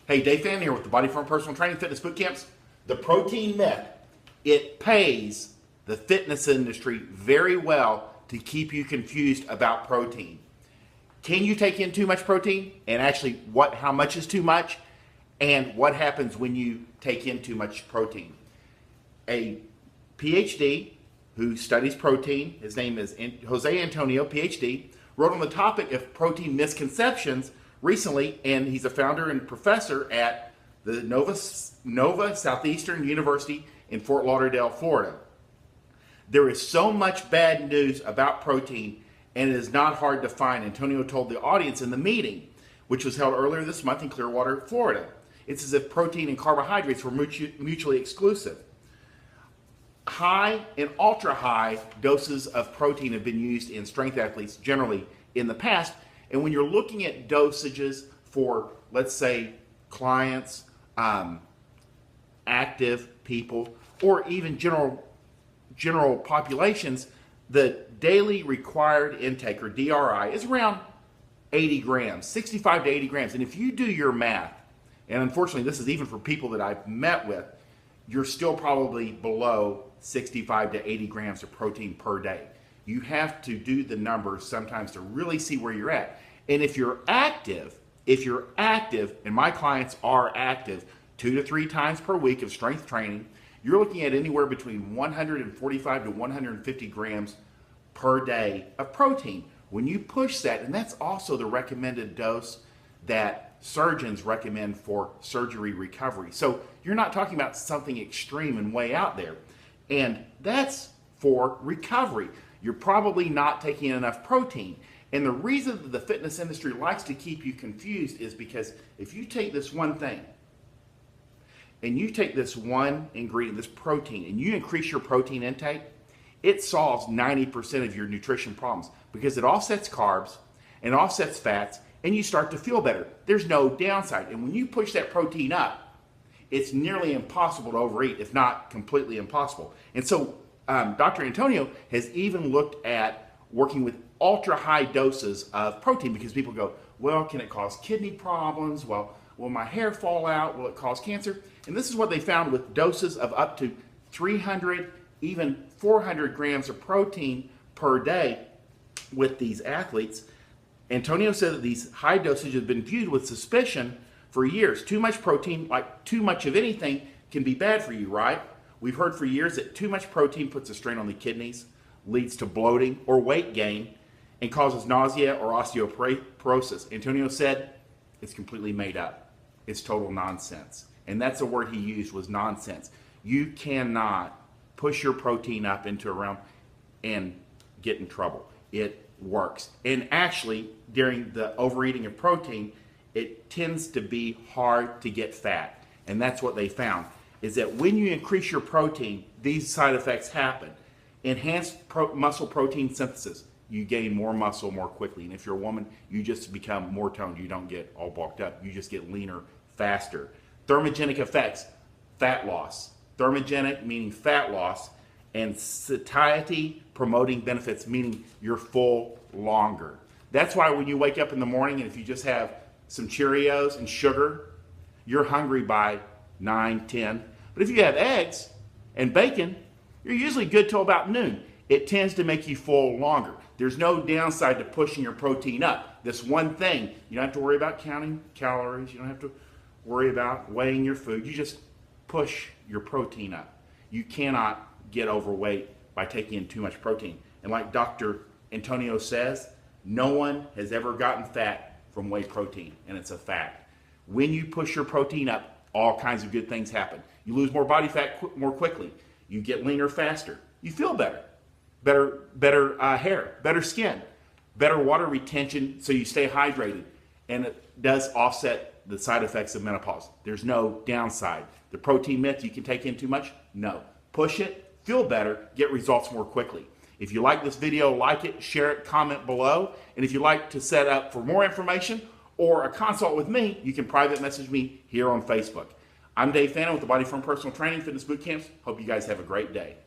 Hey, Dave Fan here with the Body Firm Personal Training Fitness Boot Camps. The protein myth, it pays the fitness industry very well to keep you confused about protein. Can you take in too much protein? And actually, how much is too much? And what happens when you take in too much protein? A PhD who studies protein, his name is Jose Antonio, PhD, wrote on the topic of protein misconceptions recently, and he's a founder and professor at the Nova Southeastern University in Fort Lauderdale, Florida. There is so much bad news about protein, and it is not hard to find, Antonio told the audience in the meeting, which was held earlier this month in Clearwater, Florida. It's as if protein and carbohydrates were mutually exclusive. High and ultra high doses of protein have been used in strength athletes generally in the past. And when you're looking at dosages for, let's say, clients, active people, or even general populations, the daily required intake, or DRI, is around 80 grams, 65 to 80 grams. And if you do your math, and unfortunately this is even for people that I've met with, you're still probably below 65 to 80 grams of protein per day. You have to do the numbers sometimes to really see where you're at. And if you're active, and my clients are active 2 to 3 times per week of strength training, you're looking at anywhere between 145 to 150 grams per day of protein. When you push that, and that's also the recommended dose that surgeons recommend for surgery recovery. So you're not talking about something extreme and way out there. And that's for recovery. You're probably not taking in enough protein. And the reason that the fitness industry likes to keep you confused is because if you take this one thing, and you take this one ingredient, this protein, and you increase your protein intake, it solves 90% of your nutrition problems because it offsets carbs and offsets fats, and you start to feel better. There's no downside. And when you push that protein up, it's nearly impossible to overeat, if not completely impossible. And so Dr. Antonio has even looked at working with ultra high doses of protein because people go, well, can it cause kidney problems? Well, will my hair fall out? Will it cause cancer? And this is what they found with doses of up to 300, even 400 grams of protein per day with these athletes. Antonio said that these high dosages have been viewed with suspicion for years. Too much protein, like too much of anything, can be bad for you, right? We've heard for years that too much protein puts a strain on the kidneys, leads to bloating or weight gain, and causes nausea or osteoporosis. Antonio said it's completely made up. It's total nonsense. And that's the word he used, was nonsense. You cannot push your protein up into a realm and get in trouble. It works. And actually, during the overeating of protein, it tends to be hard to get fat. And that's what they found, is that when you increase your protein, these side effects happen. Enhanced muscle protein synthesis. You gain more muscle more quickly. And if you're a woman, you just become more toned. You don't get all bulked up. You just get leaner faster. Thermogenic effects, fat loss. Thermogenic meaning fat loss, and satiety promoting benefits, meaning you're full longer. That's why when you wake up in the morning and if you just have some Cheerios and sugar, you're hungry by 9, 10. But if you have eggs and bacon, you're usually good till about noon. It tends to make you full longer. There's no downside to pushing your protein up. This one thing, you don't have to worry about counting calories. You don't have to worry about weighing your food. You just push your protein up. You cannot get overweight by taking in too much protein. And like Dr. Antonio says, no one has ever gotten fat from whey protein, and it's a fact. When you push your protein up, all kinds of good things happen. You lose more body fat more quickly. You get leaner faster. You feel better. Better hair, better skin, better water retention so you stay hydrated. And it does offset the side effects of menopause. There's no downside. The protein myth, you can take in too much? No. Push it, feel better, get results more quickly. If you like this video, like it, share it, comment below. And if you'd like to set up for more information or a consult with me, you can private message me here on Facebook. I'm Dave Fannin with the Body Firm Personal Training Fitness Boot Camps. Hope you guys have a great day.